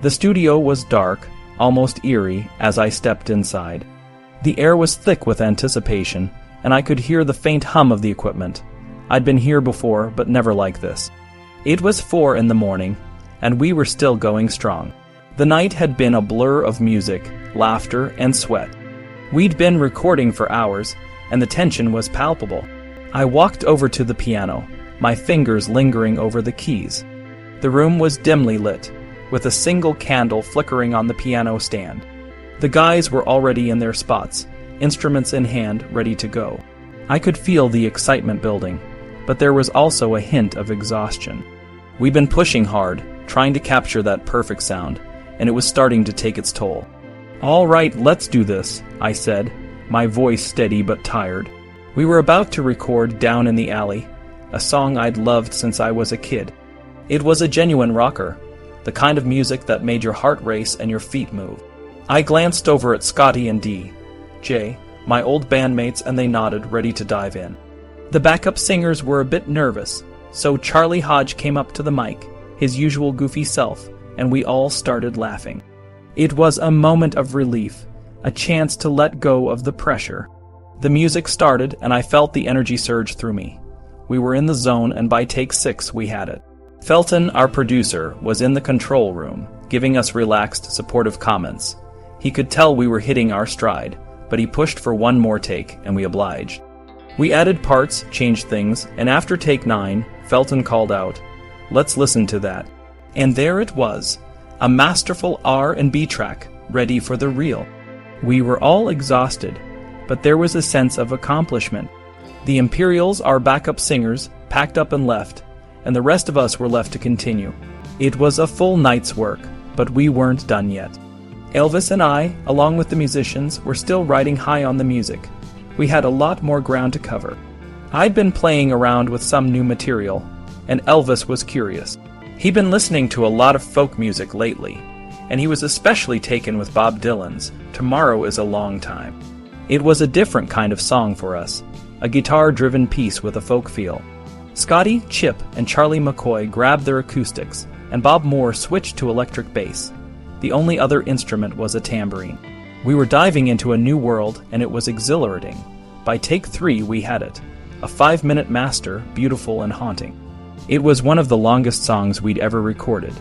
The studio was dark, almost eerie, as I stepped inside. The air was thick with anticipation, and I could hear the faint hum of the equipment. I'd been here before, but never like this. It was 4 a.m, and we were still going strong. The night had been a blur of music, laughter, and sweat. We'd been recording for hours, and the tension was palpable. I walked over to the piano, my fingers lingering over the keys. The room was dimly lit, with a single candle flickering on the piano stand. The guys were already in their spots, instruments in hand, ready to go. I could feel the excitement building, but there was also a hint of exhaustion. We'd been pushing hard, trying to capture that perfect sound, and it was starting to take its toll. "All right, let's do this," I said, my voice steady but tired. We were about to record Down in the Alley, a song I'd loved since I was a kid. It was a genuine rocker, the kind of music that made your heart race and your feet move. I glanced over at Scotty and Jay, my old bandmates, and they nodded, ready to dive in. The backup singers were a bit nervous, so Charlie Hodge came up to the mic, his usual goofy self, and we all started laughing. It was a moment of relief, a chance to let go of the pressure. The music started, and I felt the energy surge through me. We were in the zone, and by take 6 we had it. Felton, our producer, was in the control room, giving us relaxed, supportive comments. He could tell we were hitting our stride, but he pushed for one more take, and we obliged. We added parts, changed things, and after take 9, Felton called out, "Let's listen to that." And there it was, a masterful R&B track, ready for the reel. We were all exhausted, but there was a sense of accomplishment. The Imperials, our backup singers, packed up and left, and the rest of us were left to continue. It was a full night's work, but we weren't done yet. Elvis and I, along with the musicians, were still riding high on the music. We had a lot more ground to cover. I'd been playing around with some new material, and Elvis was curious. He'd been listening to a lot of folk music lately, and he was especially taken with Bob Dylan's "Tomorrow is a Long Time." It was a different kind of song for us, a guitar-driven piece with a folk feel. Scotty, Chip, and Charlie McCoy grabbed their acoustics, and Bob Moore switched to electric bass. The only other instrument was a tambourine. We were diving into a new world, and it was exhilarating. By take 3, we had it. A 5-minute master, beautiful and haunting. It was one of the longest songs we'd ever recorded,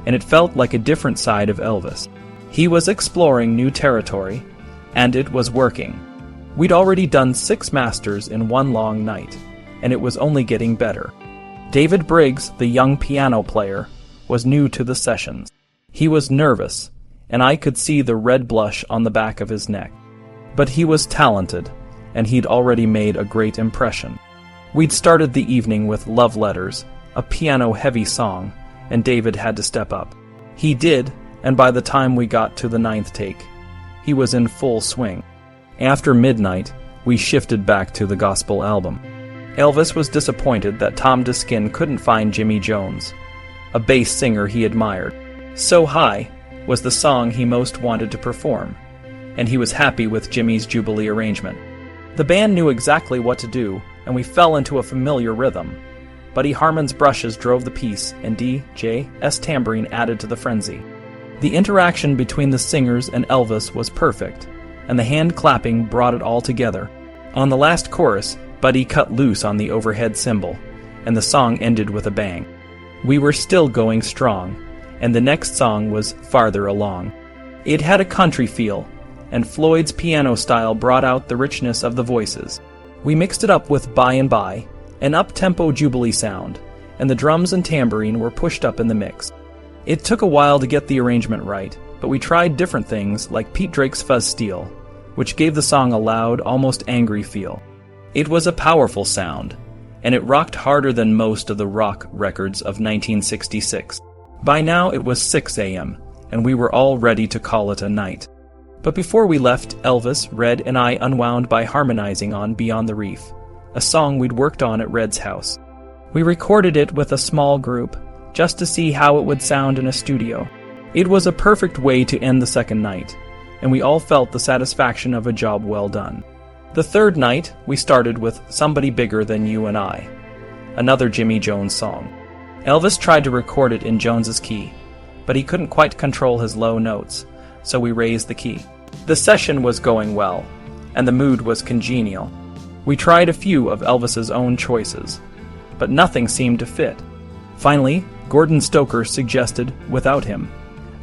and it felt like a different side of Elvis. He was exploring new territory, and it was working. We'd already done 6 masters in one long night, and it was only getting better. David Briggs, the young piano player, was new to the sessions. He was nervous, and I could see the red blush on the back of his neck. But he was talented, and he'd already made a great impression. We'd started the evening with Love Letters, a piano-heavy song, and David had to step up. He did, and by the time we got to the 9th take, he was in full swing. After midnight, we shifted back to the gospel album. Elvis was disappointed that Tom Diskin couldn't find Jimmy Jones, a bass singer he admired. "So High" was the song he most wanted to perform, and he was happy with Jimmy's Jubilee arrangement. The band knew exactly what to do, and we fell into a familiar rhythm. Buddy Harmon's brushes drove the piece, and D.J.'s tambourine added to the frenzy. The interaction between the singers and Elvis was perfect, and the hand clapping brought it all together. On the last chorus, Buddy cut loose on the overhead cymbal, and the song ended with a bang. We were still going strong, and the next song was Farther Along. It had a country feel, and Floyd's piano style brought out the richness of the voices. We mixed it up with By and By, an up-tempo Jubilee sound, and the drums and tambourine were pushed up in the mix. It took a while to get the arrangement right, but we tried different things like Pete Drake's Fuzz Steel, which gave the song a loud, almost angry feel. It was a powerful sound, and it rocked harder than most of the rock records of 1966. By now it was 6 a.m., and we were all ready to call it a night. But before we left, Elvis, Red, and I unwound by harmonizing on Beyond the Reef, a song we'd worked on at Red's house. We recorded it with a small group, just to see how it would sound in a studio. It was a perfect way to end the second night, and we all felt the satisfaction of a job well done. The third night, we started with Somebody Bigger Than You and I, another Jimmy Jones song. Elvis tried to record it in Jones's key, but he couldn't quite control his low notes, so we raised the key. The session was going well, and the mood was congenial. We tried a few of Elvis's own choices, but nothing seemed to fit. Finally, Gordon Stoker suggested Without Him,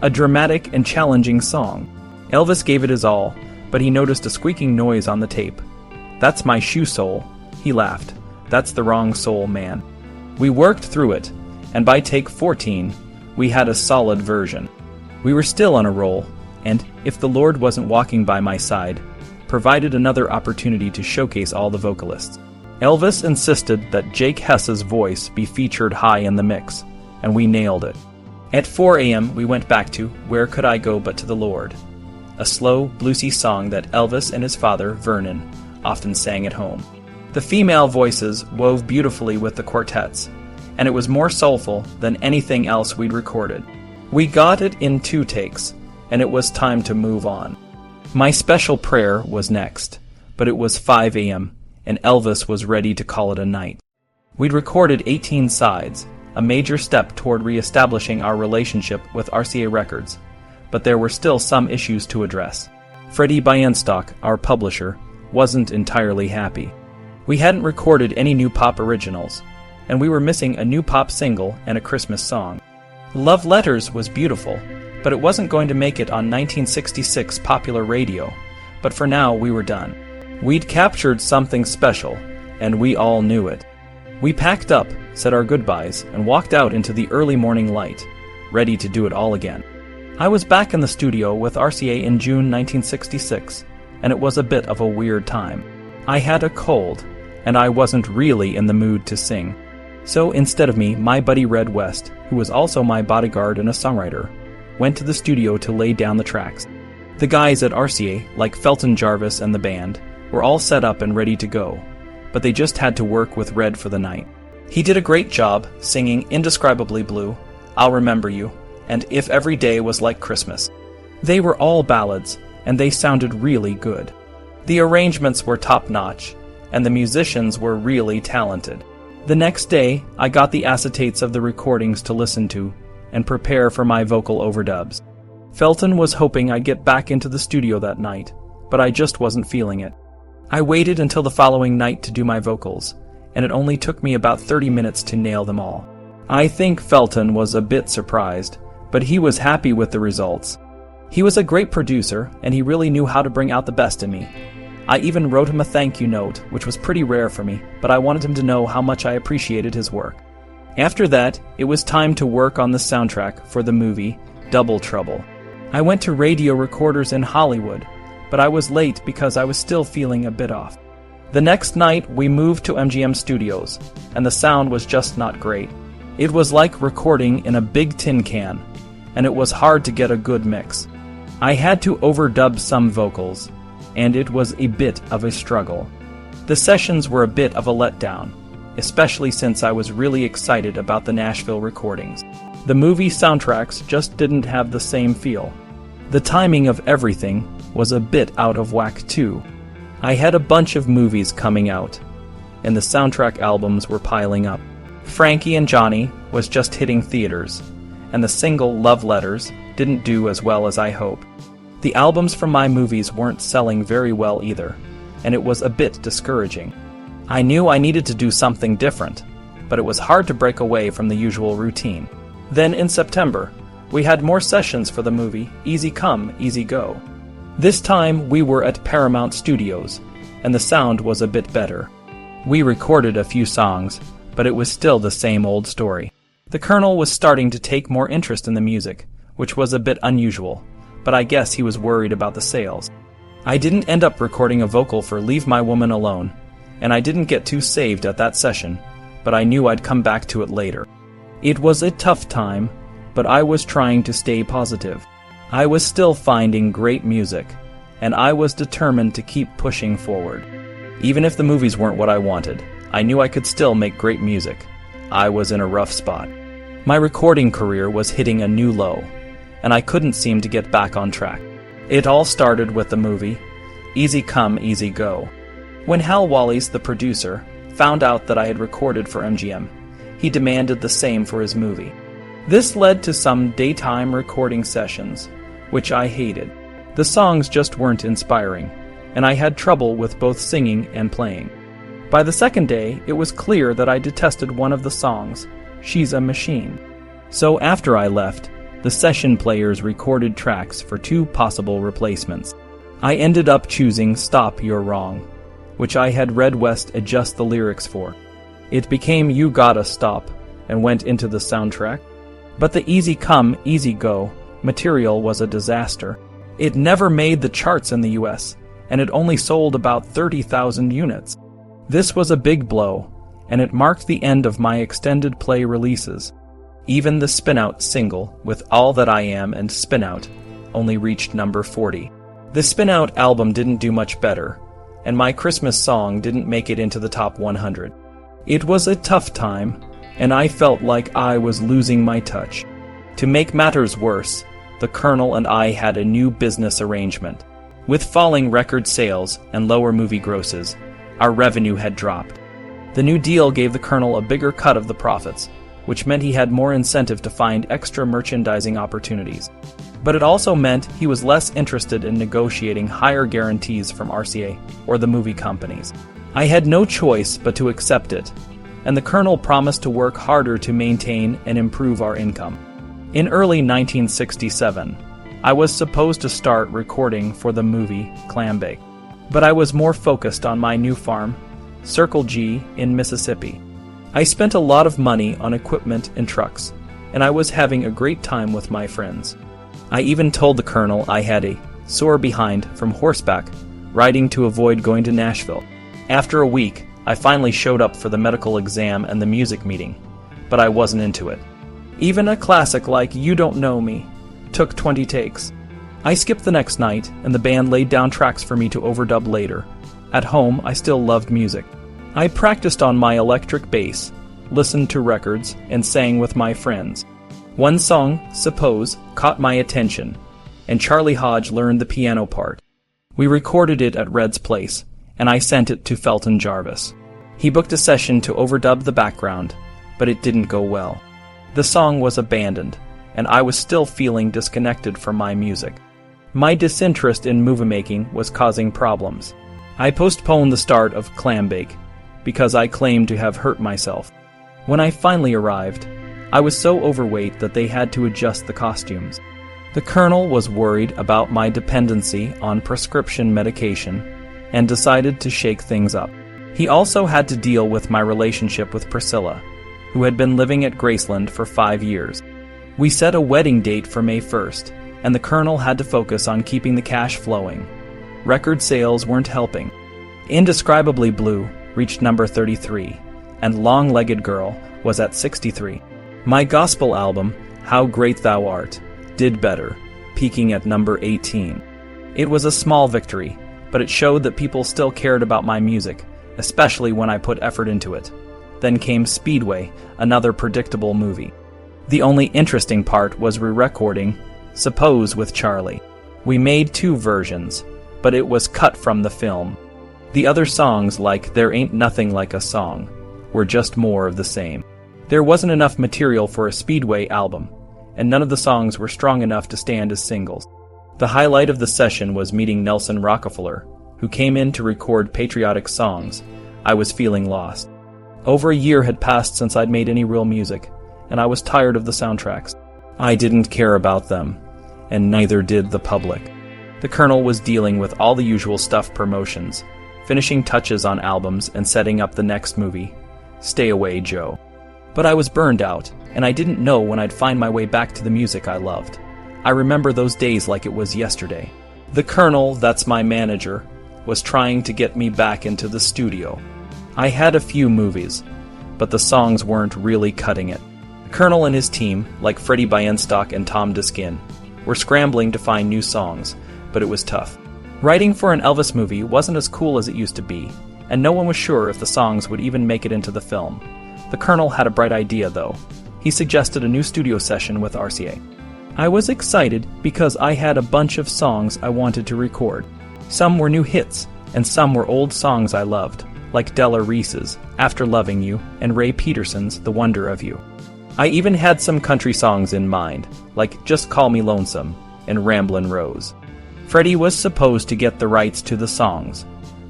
a dramatic and challenging song. Elvis gave it his all, but he noticed a squeaking noise on the tape. "That's my shoe sole," he laughed. "That's the wrong sole, man." We worked through it, and by take 14, we had a solid version. We were still on a roll, and, if the Lord wasn't walking by my side, provided another opportunity to showcase all the vocalists. Elvis insisted that Jake Hess's voice be featured high in the mix, and we nailed it. At 4 a.m. we went back to Where Could I Go But to the Lord, a slow, bluesy song that Elvis and his father, Vernon, often sang at home. The female voices wove beautifully with the quartets, and it was more soulful than anything else we'd recorded. We got it in 2 takes, and it was time to move on. My special prayer was next, but it was 5 a.m., and Elvis was ready to call it a night. We'd recorded 18 sides, a major step toward reestablishing our relationship with RCA Records, but there were still some issues to address. Freddie Bienstock, our publisher, wasn't entirely happy. We hadn't recorded any new pop originals, and we were missing a new pop single and a Christmas song. Love Letters was beautiful, but it wasn't going to make it on 1966 popular radio, but for now we were done. We'd captured something special, and we all knew it. We packed up, said our goodbyes, and walked out into the early morning light, ready to do it all again. I was back in the studio with RCA in June 1966, and it was a bit of a weird time. I had a cold, and I wasn't really in the mood to sing. So instead of me, my buddy Red West, who was also my bodyguard and a songwriter, went to the studio to lay down the tracks. The guys at RCA, like Felton Jarvis and the band, were all set up and ready to go, but they just had to work with Red for the night. He did a great job singing Indescribably Blue, I'll Remember You, and If Every Day Was Like Christmas. They were all ballads, and they sounded really good. The arrangements were top-notch, and the musicians were really talented. The next day, I got the acetates of the recordings to listen to and prepare for my vocal overdubs. Felton was hoping I'd get back into the studio that night, but I just wasn't feeling it. I waited until the following night to do my vocals, and it only took me about 30 minutes to nail them all. I think Felton was a bit surprised, but he was happy with the results. He was a great producer, and he really knew how to bring out the best in me. I even wrote him a thank you note, which was pretty rare for me, but I wanted him to know how much I appreciated his work. After that, it was time to work on the soundtrack for the movie Double Trouble. I went to radio recorders in Hollywood, but I was late because I was still feeling a bit off. The next night, we moved to MGM Studios, and the sound was just not great. It was like recording in a big tin can, and it was hard to get a good mix. I had to overdub some vocals, and it was a bit of a struggle. The sessions were a bit of a letdown, especially since I was really excited about the Nashville recordings. The movie soundtracks just didn't have the same feel. The timing of everything was a bit out of whack too. I had a bunch of movies coming out, and the soundtrack albums were piling up. Frankie and Johnny was just hitting theaters, and the single Love Letters didn't do as well as I hoped. The albums from my movies weren't selling very well either, and it was a bit discouraging. I knew I needed to do something different, but it was hard to break away from the usual routine. Then in September, we had more sessions for the movie Easy Come, Easy Go. This time we were at Paramount Studios, and the sound was a bit better. We recorded a few songs, but it was still the same old story. The Colonel was starting to take more interest in the music, which was a bit unusual, but I guess he was worried about the sales. I didn't end up recording a vocal for Leave My Woman Alone, and I didn't get too saved at that session, but I knew I'd come back to it later. It was a tough time, but I was trying to stay positive. I was still finding great music, and I was determined to keep pushing forward. Even if the movies weren't what I wanted, I knew I could still make great music. I was in a rough spot. My recording career was hitting a new low, and I couldn't seem to get back on track. It all started with the movie Easy Come, Easy Go. When Hal Wallis, the producer, found out that I had recorded for MGM, he demanded the same for his movie. This led to some daytime recording sessions, which I hated. The songs just weren't inspiring, and I had trouble with both singing and playing. By the second day, it was clear that I detested one of the songs, She's a Machine. So after I left, the session players recorded tracks for 2 possible replacements. I ended up choosing Stop You're Wrong, which I had Red West adjust the lyrics for. It became You Gotta Stop and went into the soundtrack. But the Easy Come, Easy Go material was a disaster. It never made the charts in the US, and it only sold about 30,000 units. This was a big blow, and it marked the end of my extended play releases. Even the Spin-Out single, with All That I Am and Spin-Out, only reached number 40. The Spin-Out album didn't do much better, and my Christmas song didn't make it into the top 100. It was a tough time, and I felt like I was losing my touch. To make matters worse, the Colonel and I had a new business arrangement. With falling record sales and lower movie grosses, our revenue had dropped. The new deal gave the Colonel a bigger cut of the profits, which meant he had more incentive to find extra merchandising opportunities. But it also meant he was less interested in negotiating higher guarantees from RCA or the movie companies. I had no choice but to accept it, and the Colonel promised to work harder to maintain and improve our income. In early 1967, I was supposed to start recording for the movie Clambake, but I was more focused on my new farm, Circle G in Mississippi. I spent a lot of money on equipment and trucks, and I was having a great time with my friends. I even told the Colonel I had a sore behind from horseback riding to avoid going to Nashville. After a week, I finally showed up for the medical exam and the music meeting, but I wasn't into it. Even a classic like You Don't Know Me took 20 takes. I skipped the next night, and the band laid down tracks for me to overdub later. At home, I still loved music. I practiced on my electric bass, listened to records, and sang with my friends. One song, Suppose, caught my attention, and Charlie Hodge learned the piano part. We recorded it at Red's place, and I sent it to Felton Jarvis. He booked a session to overdub the background, but it didn't go well. The song was abandoned, and I was still feeling disconnected from my music. My disinterest in movie making was causing problems. I postponed the start of Clambake because I claimed to have hurt myself. When I finally arrived, I was so overweight that they had to adjust the costumes. The Colonel was worried about my dependency on prescription medication and decided to shake things up. He also had to deal with my relationship with Priscilla, who had been living at Graceland for 5 years. We set a wedding date for May 1st, and the Colonel had to focus on keeping the cash flowing. Record sales weren't helping. Indescribably Blue reached number 33, and Long-Legged Girl was at 63. My gospel album, How Great Thou Art, did better, peaking at number 18. It was a small victory, but it showed that people still cared about my music, especially when I put effort into it. Then came Speedway, another predictable movie. The only interesting part was re-recording Suppose with Charlie. We made 2 versions, but it was cut from the film. The other songs, like There Ain't Nothing Like a Song, were just more of the same. There wasn't enough material for a Speedway album, and none of the songs were strong enough to stand as singles. The highlight of the session was meeting Nelson Rockefeller, who came in to record patriotic songs. I was feeling lost. Over a year had passed since I'd made any real music, and I was tired of the soundtracks. I didn't care about them, and neither did the public. The Colonel was dealing with all the usual stuff promotions, finishing touches on albums and setting up the next movie, Stay Away, Joe. But I was burned out, and I didn't know when I'd find my way back to the music I loved. I remember those days like it was yesterday. The Colonel, that's my manager, was trying to get me back into the studio. I had a few movies, but the songs weren't really cutting it. The Colonel and his team, like Freddie Bienstock and Tom Diskin, were scrambling to find new songs, but it was tough. Writing for an Elvis movie wasn't as cool as it used to be, and no one was sure if the songs would even make it into the film. The Colonel had a bright idea, though. He suggested a new studio session with RCA. I was excited because I had a bunch of songs I wanted to record. Some were new hits, and some were old songs I loved, like Della Reese's After Loving You and Ray Peterson's The Wonder of You. I even had some country songs in mind, like Just Call Me Lonesome and Ramblin' Rose. Freddie was supposed to get the rights to the songs,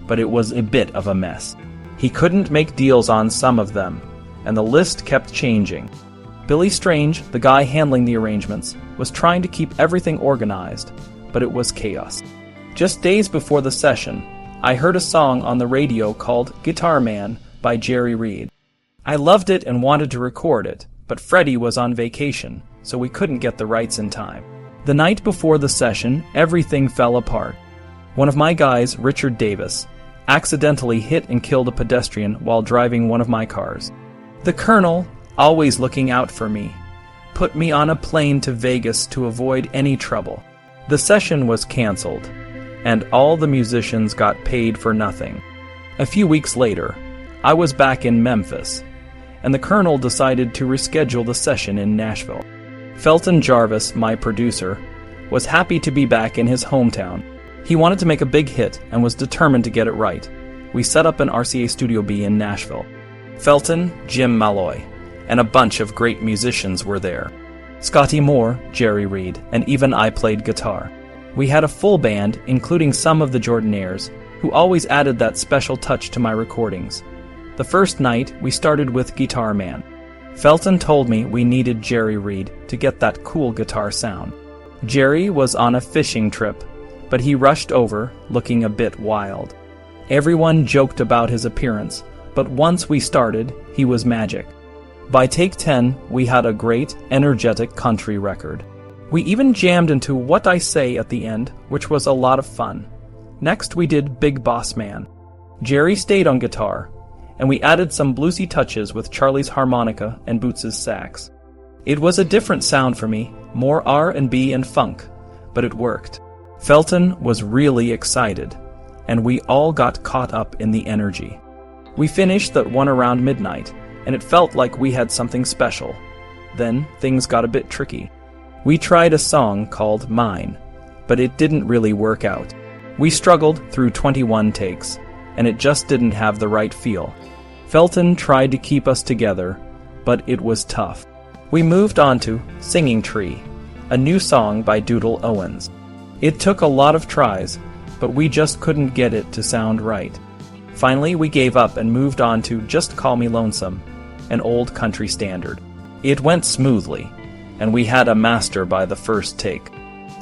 but it was a bit of a mess. He couldn't make deals on some of them, and the list kept changing. Billy Strange, the guy handling the arrangements, was trying to keep everything organized, but it was chaos. Just days before the session, I heard a song on the radio called Guitar Man by Jerry Reed. I loved it and wanted to record it, but Freddie was on vacation, so we couldn't get the rights in time. The night before the session, everything fell apart. One of my guys, Richard Davis, accidentally hit and killed a pedestrian while driving one of my cars. The Colonel, always looking out for me, put me on a plane to Vegas to avoid any trouble. The session was canceled, and all the musicians got paid for nothing. A few weeks later, I was back in Memphis, and the Colonel decided to reschedule the session in Nashville. Felton Jarvis, my producer, was happy to be back in his hometown. He wanted to make a big hit and was determined to get it right. We set up an RCA Studio B in Nashville. Felton, Jim Malloy, and a bunch of great musicians were there. Scotty Moore, Jerry Reed, and even I played guitar. We had a full band, including some of the Jordanaires, who always added that special touch to my recordings. The first night, we started with Guitar Man. Felton told me we needed Jerry Reed to get that cool guitar sound. Jerry was on a fishing trip, but he rushed over, looking a bit wild. Everyone joked about his appearance, but once we started, he was magic. By take 10, we had a great, energetic country record. We even jammed into What I Say at the end, which was a lot of fun. Next, we did Big Boss Man. Jerry stayed on guitar, and we added some bluesy touches with Charlie's harmonica and Boots's sax. It was a different sound for me, more R&B and funk, but it worked. Felton was really excited, and we all got caught up in the energy. We finished that one around midnight, and it felt like we had something special. Then things got a bit tricky. We tried a song called Mine, but it didn't really work out. We struggled through 21 takes, and it just didn't have the right feel. Felton tried to keep us together, but it was tough. We moved on to Singing Tree, a new song by Doodle Owens. It took a lot of tries, but we just couldn't get it to sound right. Finally, we gave up and moved on to Just Call Me Lonesome, an old country standard. It went smoothly, and we had a master by the first take.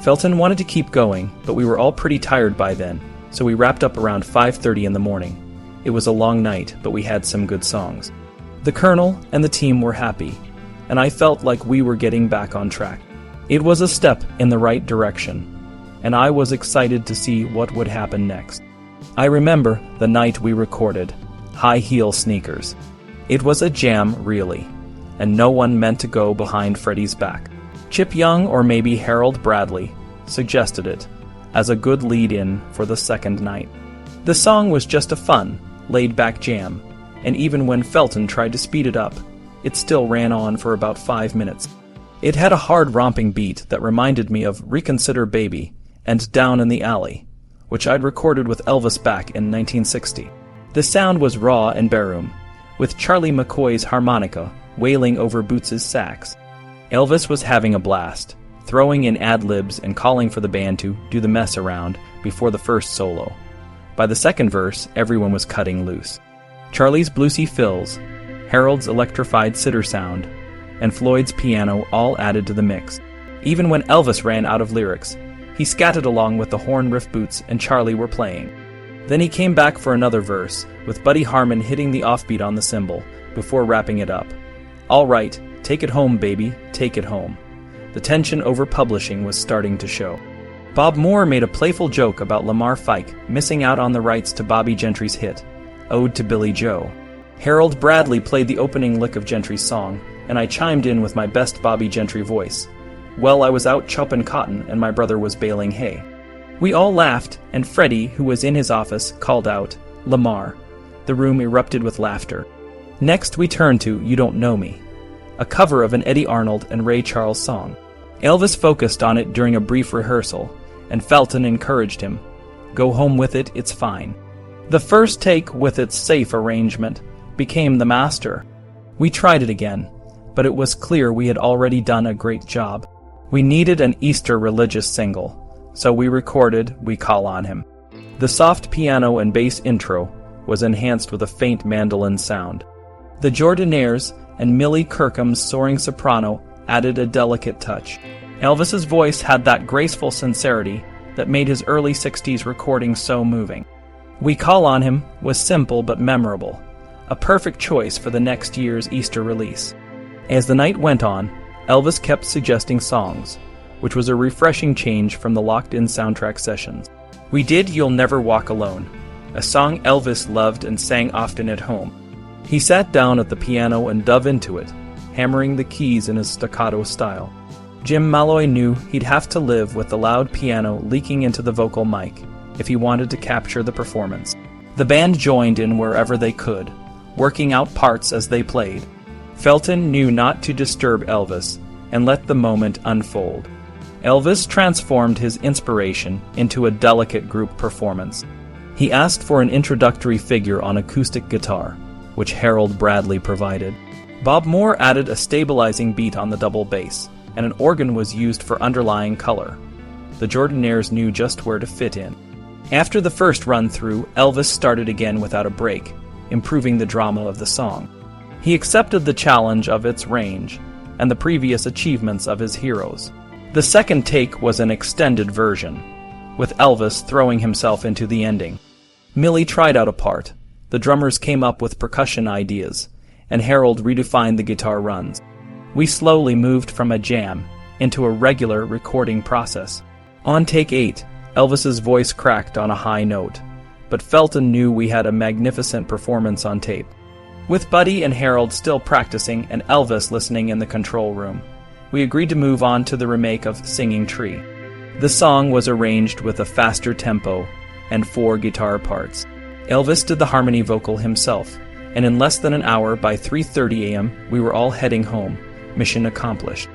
Felton wanted to keep going, but we were all pretty tired by then, so we wrapped up around 5:30 in the morning. It was a long night, but we had some good songs. The Colonel and the team were happy, and I felt like we were getting back on track. It was a step in the right direction, and I was excited to see what would happen next. I remember the night we recorded High Heel Sneakers. It was a jam, really, and no one meant to go behind Freddie's back. Chip Young, or maybe Harold Bradley, suggested it as a good lead-in for the second night. The song was just a fun, laid-back jam, and even when Felton tried to speed it up, it still ran on for about 5 minutes. It had a hard romping beat that reminded me of Reconsider Baby and Down in the Alley, which I'd recorded with Elvis back in 1960. The sound was raw and barroom, with Charlie McCoy's harmonica wailing over Boots's sax. Elvis was having a blast, throwing in ad-libs and calling for the band to do the mess around before the first solo. By the second verse, everyone was cutting loose. Charlie's bluesy fills, Harold's electrified sitar sound, and Floyd's piano all added to the mix. Even when Elvis ran out of lyrics, he scattered along with the horn riff Boots and Charlie were playing. Then he came back for another verse, with Buddy Harmon hitting the offbeat on the cymbal, before wrapping it up. All right, take it home, baby, take it home. The tension over publishing was starting to show. Bob Moore made a playful joke about Lamar Fike missing out on the rights to Bobby Gentry's hit, Ode to Billy Joe. Harold Bradley played the opening lick of Gentry's song, and I chimed in with my best Bobby Gentry voice. Well, I was out chopping cotton, and my brother was baling hay. We all laughed, and Freddie, who was in his office, called out, Lamar. The room erupted with laughter. Next, we turned to You Don't Know Me, a cover of an Eddie Arnold and Ray Charles song. Elvis focused on it during a brief rehearsal, and Felton encouraged him. Go home with it, it's fine. The first take, with its safe arrangement, became the master. We tried it again, but it was clear we had already done a great job. We needed an Easter religious single, so we recorded We Call on Him. The soft piano and bass intro was enhanced with a faint mandolin sound. The Jordanaires and Millie Kirkham's soaring soprano added a delicate touch. Elvis's voice had that graceful sincerity that made his early 60s recording so moving. We Call on Him was simple but memorable, a perfect choice for the next year's Easter release. As the night went on, Elvis kept suggesting songs, which was a refreshing change from the locked-in soundtrack sessions. We did You'll Never Walk Alone, a song Elvis loved and sang often at home. He sat down at the piano and dove into it, hammering the keys in his staccato style. Jim Malloy knew he'd have to live with the loud piano leaking into the vocal mic if he wanted to capture the performance. The band joined in wherever they could, working out parts as they played. Felton knew not to disturb Elvis and let the moment unfold. Elvis transformed his inspiration into a delicate group performance. He asked for an introductory figure on acoustic guitar, which Harold Bradley provided. Bob Moore added a stabilizing beat on the double bass, and an organ was used for underlying color. The Jordanaires knew just where to fit in. After the first run-through, Elvis started again without a break, improving the drama of the song. He accepted the challenge of its range and the previous achievements of his heroes. The second take was an extended version, with Elvis throwing himself into the ending. Millie tried out a part, the drummers came up with percussion ideas, and Harold redefined the guitar runs. We slowly moved from a jam into a regular recording process. On take 8, Elvis's voice cracked on a high note, but Felton knew we had a magnificent performance on tape. With Buddy and Harold still practicing and Elvis listening in the control room, we agreed to move on to the remake of Singing Tree. The song was arranged with a faster tempo and 4 guitar parts. Elvis did the harmony vocal himself, and in less than an hour, by 3:30 a.m., we were all heading home. Mission accomplished.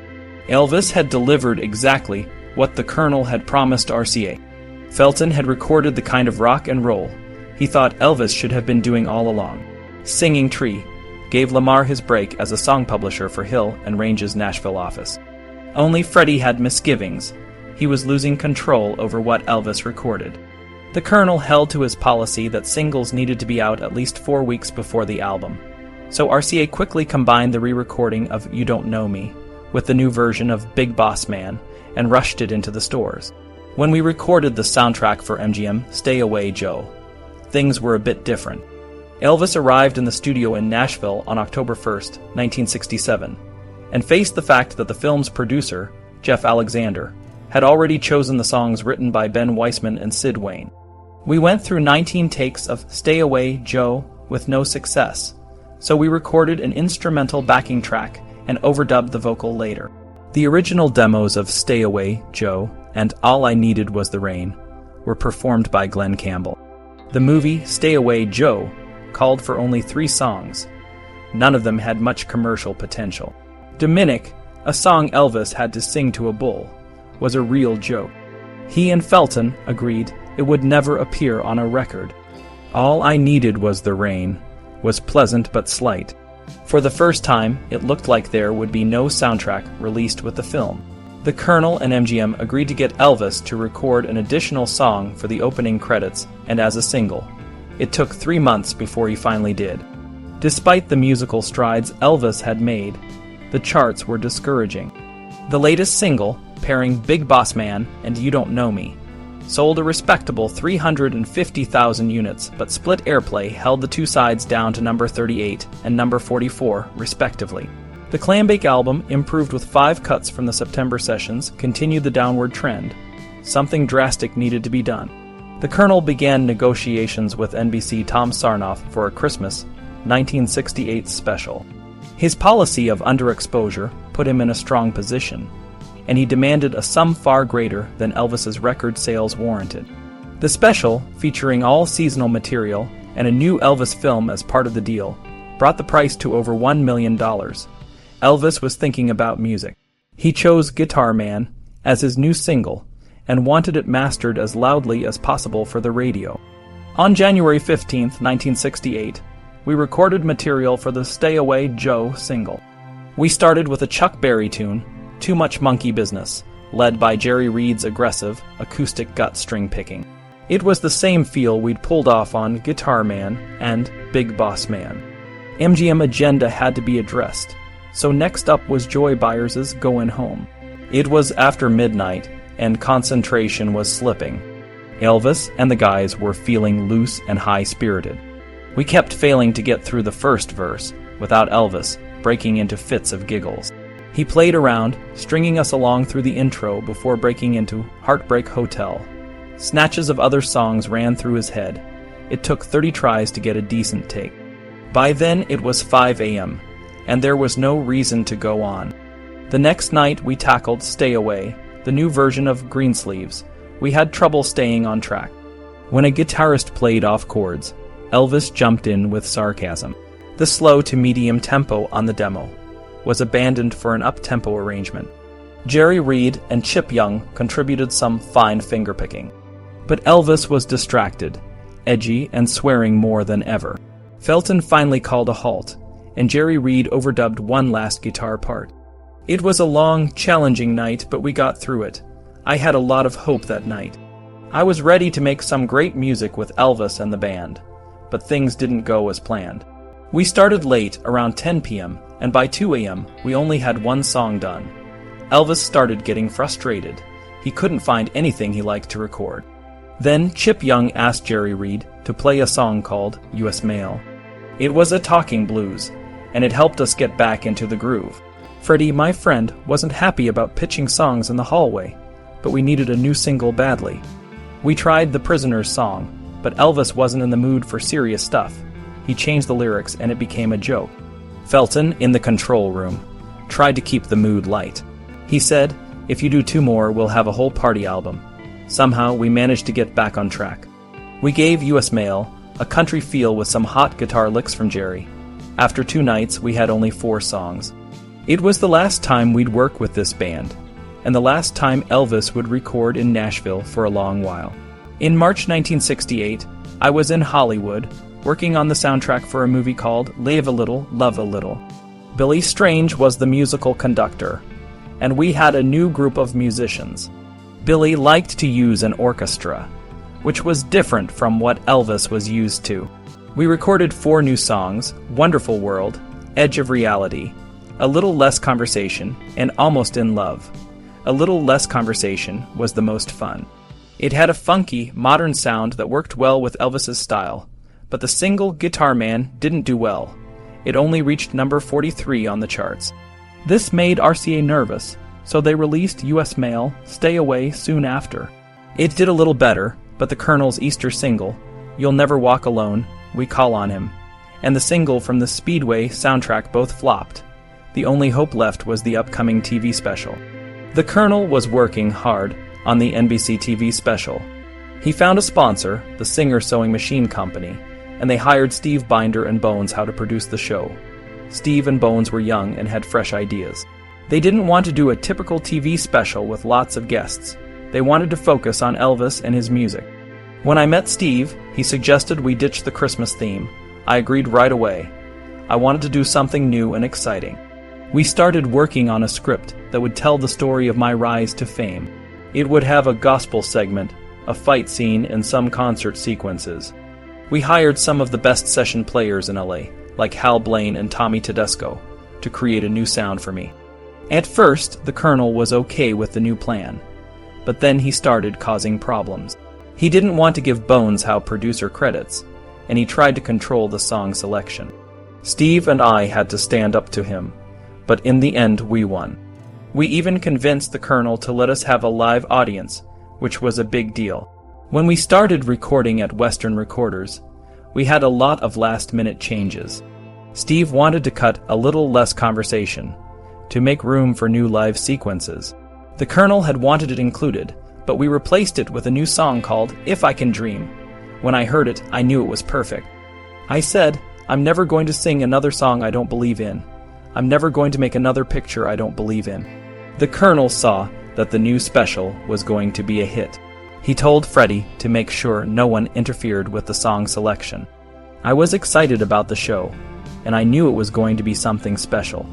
Elvis had delivered exactly what the Colonel had promised RCA. Felton had recorded the kind of rock and roll he thought Elvis should have been doing all along. Singing Tree gave Lamar his break as a song publisher for Hill and Range's Nashville office. Only Freddie had misgivings. He was losing control over what Elvis recorded. The Colonel held to his policy that singles needed to be out at least 4 weeks before the album. So RCA quickly combined the re-recording of You Don't Know Me with the new version of Big Boss Man and rushed it into the stores. When we recorded the soundtrack for MGM, Stay Away Joe, things were a bit different. Elvis arrived in the studio in Nashville on October 1st, 1967, and faced the fact that the film's producer, Jeff Alexander, had already chosen the songs written by Ben Weissman and Sid Wayne. We went through 19 takes of Stay Away Joe with no success, so we recorded an instrumental backing track and overdubbed the vocal later. The original demos of Stay Away Joe and All I Needed Was the Rain were performed by Glenn Campbell. The movie Stay Away Joe called for only 3 songs. None of them had much commercial potential. Dominic, a song Elvis had to sing to a bull, was a real joke. He and Felton agreed it would never appear on a record. All I Needed Was the Rain was pleasant but slight. For the first time, it looked like there would be no soundtrack released with the film. The Colonel and MGM agreed to get Elvis to record an additional song for the opening credits and as a single. It took 3 months before he finally did. Despite the musical strides Elvis had made, the charts were discouraging. The latest single, pairing Big Boss Man and You Don't Know Me, sold a respectable 350,000 units, but split airplay held the 2 sides down to number 38 and number 44, respectively. The Clambake album, improved with 5 cuts from the September sessions, continued the downward trend. Something drastic needed to be done. The Colonel began negotiations with NBC Tom Sarnoff for a Christmas 1968 special. His policy of underexposure put him in a strong position, and he demanded a sum far greater than Elvis's record sales warranted. The special, featuring all seasonal material and a new Elvis film as part of the deal, brought the price to over $1 million. Elvis was thinking about music. He chose Guitar Man as his new single and wanted it mastered as loudly as possible for the radio. On January 15, 1968, we recorded material for the Stay Away Joe single. We started with a Chuck Berry tune, Too Much Monkey Business, led by Jerry Reed's aggressive, acoustic gut string picking. It was the same feel we'd pulled off on Guitar Man and Big Boss Man. MGM agenda had to be addressed, so next up was Joy Byers' Goin' Home. It was after midnight, and concentration was slipping. Elvis and the guys were feeling loose and high-spirited. We kept failing to get through the first verse, without Elvis breaking into fits of giggles. He played around, stringing us along through the intro before breaking into Heartbreak Hotel. Snatches of other songs ran through his head. It took 30 tries to get a decent take. By then it was 5 a.m., and there was no reason to go on. The next night we tackled Stay Away, the new version of Greensleeves. We had trouble staying on track. When a guitarist played off chords, Elvis jumped in with sarcasm. The slow to medium tempo on the demo was abandoned for an up-tempo arrangement. Jerry Reed and Chip Young contributed some fine fingerpicking. But Elvis was distracted, edgy and swearing more than ever. Felton finally called a halt, and Jerry Reed overdubbed one last guitar part. It was a long, challenging night, but we got through it. I had a lot of hope that night. I was ready to make some great music with Elvis and the band, but things didn't go as planned. We started late, around 10 p.m., and by 2 a.m., we only had one song done. Elvis started getting frustrated. He couldn't find anything he liked to record. Then Chip Young asked Jerry Reed to play a song called U.S. Mail. It was a talking blues, and it helped us get back into the groove. Freddie, my friend, wasn't happy about pitching songs in the hallway, but we needed a new single badly. We tried The Prisoner's song, but Elvis wasn't in the mood for serious stuff. He changed the lyrics and it became a joke. Felton, in the control room, tried to keep the mood light. He said, "If you do 2 more, we'll have a whole party album." Somehow, we managed to get back on track. We gave U.S. Mail a country feel with some hot guitar licks from Jerry. After 2 nights, we had only 4 songs. It was the last time we'd work with this band, and the last time Elvis would record in Nashville for a long while. In March 1968, I was in Hollywood, working on the soundtrack for a movie called Live a Little, Love a Little. Billy Strange was the musical conductor, and we had a new group of musicians. Billy liked to use an orchestra, which was different from what Elvis was used to. We recorded 4 new songs: Wonderful World, Edge of Reality, A Little Less Conversation, and Almost in Love. A Little Less Conversation was the most fun. It had a funky, modern sound that worked well with Elvis's style, but the single Guitar Man didn't do well. It only reached number 43 on the charts. This made RCA nervous, so they released U.S. Mail, Stay Away soon after. It did a little better, but the Colonel's Easter single, You'll Never Walk Alone, We Call on Him, and the single from the Speedway soundtrack both flopped. The only hope left was the upcoming TV special. The Colonel was working hard on the NBC TV special. He found a sponsor, the Singer Sewing Machine Company, and they hired Steve Binder and Bones how to produce the show. Steve and Bones were young and had fresh ideas. They didn't want to do a typical TV special with lots of guests. They wanted to focus on Elvis and his music. When I met Steve, he suggested we ditch the Christmas theme. I agreed right away. I wanted to do something new and exciting. We started working on a script that would tell the story of my rise to fame. It would have a gospel segment, a fight scene, and some concert sequences. We hired some of the best session players in LA, like Hal Blaine and Tommy Tedesco, to create a new sound for me. At first, the Colonel was okay with the new plan, but then he started causing problems. He didn't want to give Bones Howe producer credits, and he tried to control the song selection. Steve and I had to stand up to him, but in the end we won. We even convinced the Colonel to let us have a live audience, which was a big deal. When we started recording at Western Recorders, we had a lot of last-minute changes. Steve wanted to cut A Little Less Conversation to make room for new live sequences. The Colonel had wanted it included, but we replaced it with a new song called If I Can Dream. When I heard it, I knew it was perfect. I said, I'm never going to sing another song I don't believe in. I'm never going to make another picture I don't believe in. The Colonel saw that the new special was going to be a hit. He told Freddie to make sure no one interfered with the song selection. I was excited about the show, and I knew it was going to be something special.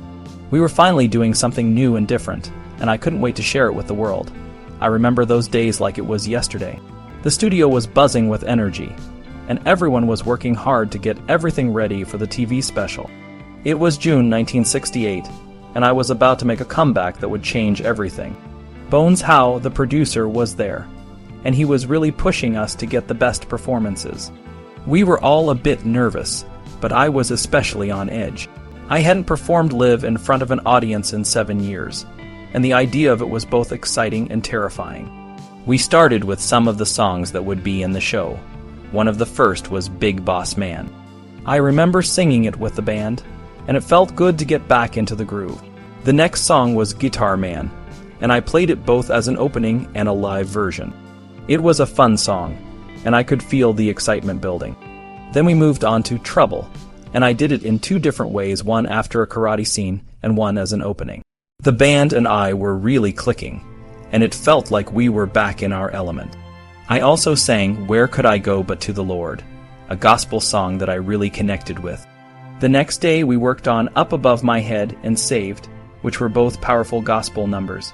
We were finally doing something new and different, and I couldn't wait to share it with the world. I remember those days like it was yesterday. The studio was buzzing with energy, and everyone was working hard to get everything ready for the TV special. It was June 1968, and I was about to make a comeback that would change everything. Bones Howe, the producer, was there, and he was really pushing us to get the best performances. We were all a bit nervous, but I was especially on edge. I hadn't performed live in front of an audience in 7 years, and the idea of it was both exciting and terrifying. We started with some of the songs that would be in the show. One of the first was Big Boss Man. I remember singing it with the band, and it felt good to get back into the groove. The next song was Guitar Man, and I played it both as an opening and a live version. It was a fun song, and I could feel the excitement building. Then we moved on to Trouble, and I did it in 2 different ways, one after a karate scene and one as an opening. The band and I were really clicking, and it felt like we were back in our element. I also sang Where Could I Go But to the Lord, a gospel song that I really connected with. The next day we worked on Up Above My Head and Saved, which were both powerful gospel numbers.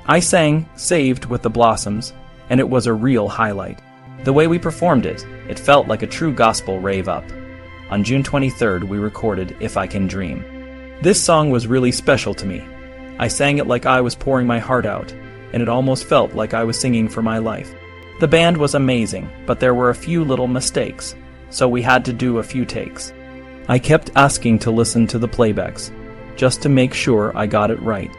I sang Saved with the Blossoms, and it was a real highlight. The way we performed it, it felt like a true gospel rave-up. On June 23rd, we recorded If I Can Dream. This song was really special to me. I sang it like I was pouring my heart out, and it almost felt like I was singing for my life. The band was amazing, but there were a few little mistakes, so we had to do a few takes. I kept asking to listen to the playbacks, just to make sure I got it right.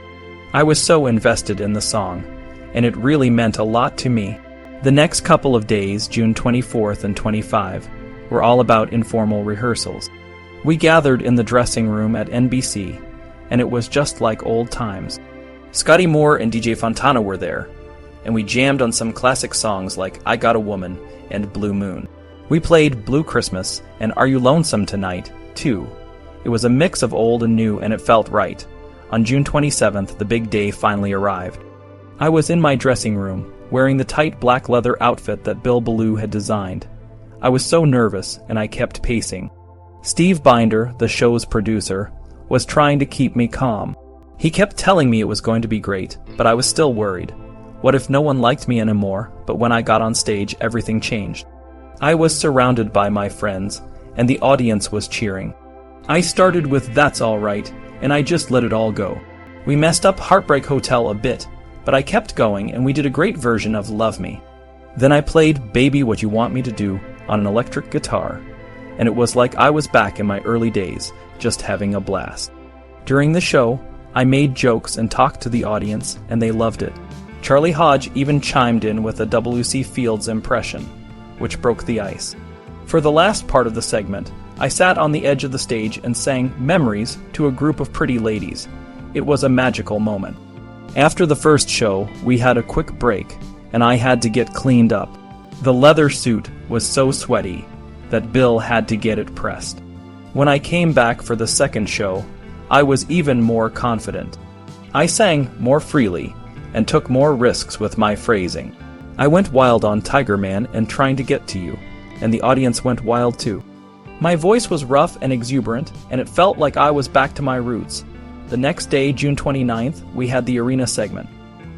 I was so invested in the song, and it really meant a lot to me. The next couple of days, June 24th and 25, were all about informal rehearsals. We gathered in the dressing room at NBC, and it was just like old times. Scotty Moore and DJ Fontana were there, and we jammed on some classic songs like I Got a Woman and Blue Moon. We played Blue Christmas and Are You Lonesome Tonight, too. It was a mix of old and new, and it felt right. On June 27th, the big day finally arrived. I was in my dressing room, wearing the tight black leather outfit that Bill Ballou had designed. I was so nervous, and I kept pacing. Steve Binder, the show's producer, was trying to keep me calm. He kept telling me it was going to be great, but I was still worried. What if no one liked me anymore, but when I got on stage, everything changed? I was surrounded by my friends, and the audience was cheering. I started with That's All Right, and I just let it all go. We messed up Heartbreak Hotel a bit, but I kept going, and we did a great version of Love Me. Then I played Baby What You Want Me to Do on an electric guitar, and it was like I was back in my early days, just having a blast. During the show, I made jokes and talked to the audience, and they loved it. Charlie Hodge even chimed in with a W.C. Fields impression, which broke the ice. For the last part of the segment, I sat on the edge of the stage and sang Memories to a group of pretty ladies. It was a magical moment. After the first show, we had a quick break, and I had to get cleaned up. The leather suit was so sweaty that Bill had to get it pressed. When I came back for the second show, I was even more confident. I sang more freely and took more risks with my phrasing. I went wild on Tiger Man and Trying to Get to You, and the audience went wild too. My voice was rough and exuberant, and it felt like I was back to my roots. The next day, June 29th, we had the arena segment.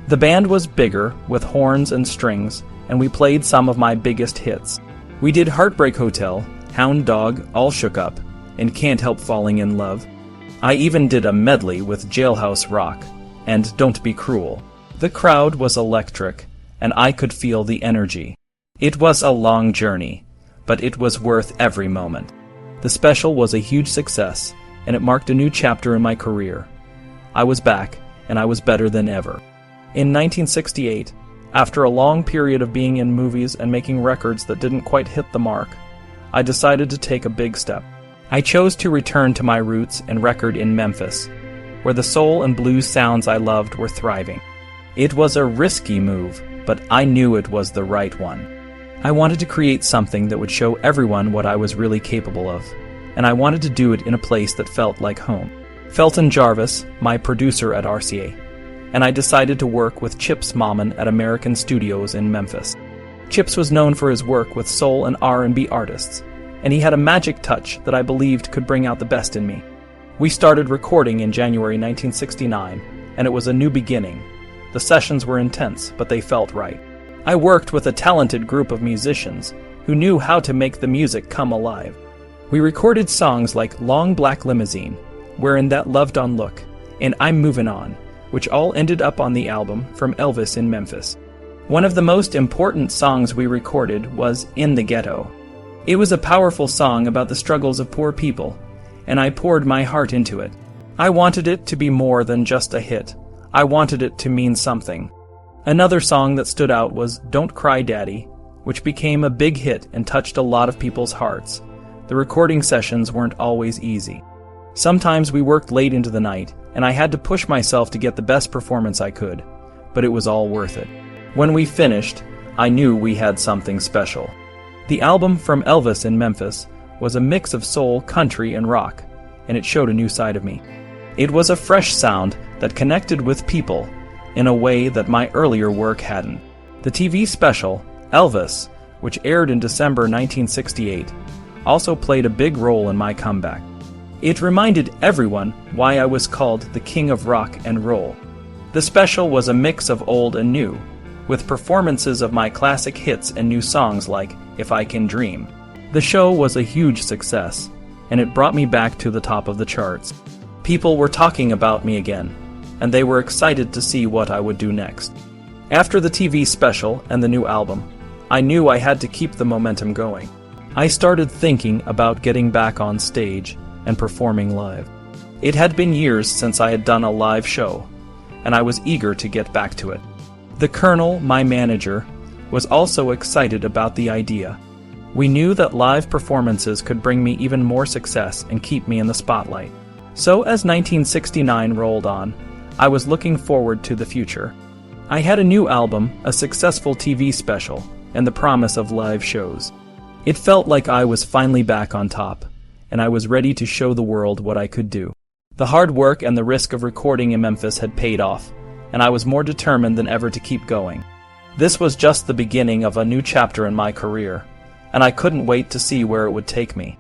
The band was bigger, with horns and strings, and we played some of my biggest hits. We did Heartbreak Hotel, Hound Dog, All Shook Up, and Can't Help Falling in Love. I even did a medley with Jailhouse Rock and Don't Be Cruel. The crowd was electric, and I could feel the energy. It was a long journey, but it was worth every moment. The special was a huge success, and it marked a new chapter in my career. I was back, and I was better than ever. In 1968, after a long period of being in movies and making records that didn't quite hit the mark, I decided to take a big step. I chose to return to my roots and record in Memphis, where the soul and blues sounds I loved were thriving. It was a risky move, but I knew it was the right one. I wanted to create something that would show everyone what I was really capable of, and I wanted to do it in a place that felt like home. Felton Jarvis, my producer at RCA, and I decided to work with Chips Moman at American Studios in Memphis. Chips was known for his work with soul and R&B artists, and he had a magic touch that I believed could bring out the best in me. We started recording in January 1969, and it was a new beginning. The sessions were intense, but they felt right. I worked with a talented group of musicians who knew how to make the music come alive. We recorded songs like Long Black Limousine, Wearin' That Loved On Look, and I'm Movin' On, which all ended up on the album From Elvis in Memphis. One of the most important songs we recorded was In the Ghetto. It was a powerful song about the struggles of poor people, and I poured my heart into it. I wanted it to be more than just a hit. I wanted it to mean something. Another song that stood out was Don't Cry Daddy, which became a big hit and touched a lot of people's hearts. The recording sessions weren't always easy. Sometimes we worked late into the night, and I had to push myself to get the best performance I could, but it was all worth it. When we finished, I knew we had something special. The album From Elvis in Memphis was a mix of soul, country, and rock, and it showed a new side of me. It was a fresh sound that connected with people in a way that my earlier work hadn't. The TV special, Elvis, which aired in December 1968, also played a big role in my comeback. It reminded everyone why I was called the King of Rock and Roll. The special was a mix of old and new, with performances of my classic hits and new songs like If I Can Dream. The show was a huge success, and it brought me back to the top of the charts. People were talking about me again, and they were excited to see what I would do next. After the TV special and the new album, I knew I had to keep the momentum going. I started thinking about getting back on stage and performing live. It had been years since I had done a live show, and I was eager to get back to it. The Colonel, my manager, was also excited about the idea. We knew that live performances could bring me even more success and keep me in the spotlight. So as 1969 rolled on, I was looking forward to the future. I had a new album, a successful TV special, and the promise of live shows. It felt like I was finally back on top, and I was ready to show the world what I could do. The hard work and the risk of recording in Memphis had paid off, and I was more determined than ever to keep going. This was just the beginning of a new chapter in my career, and I couldn't wait to see where it would take me.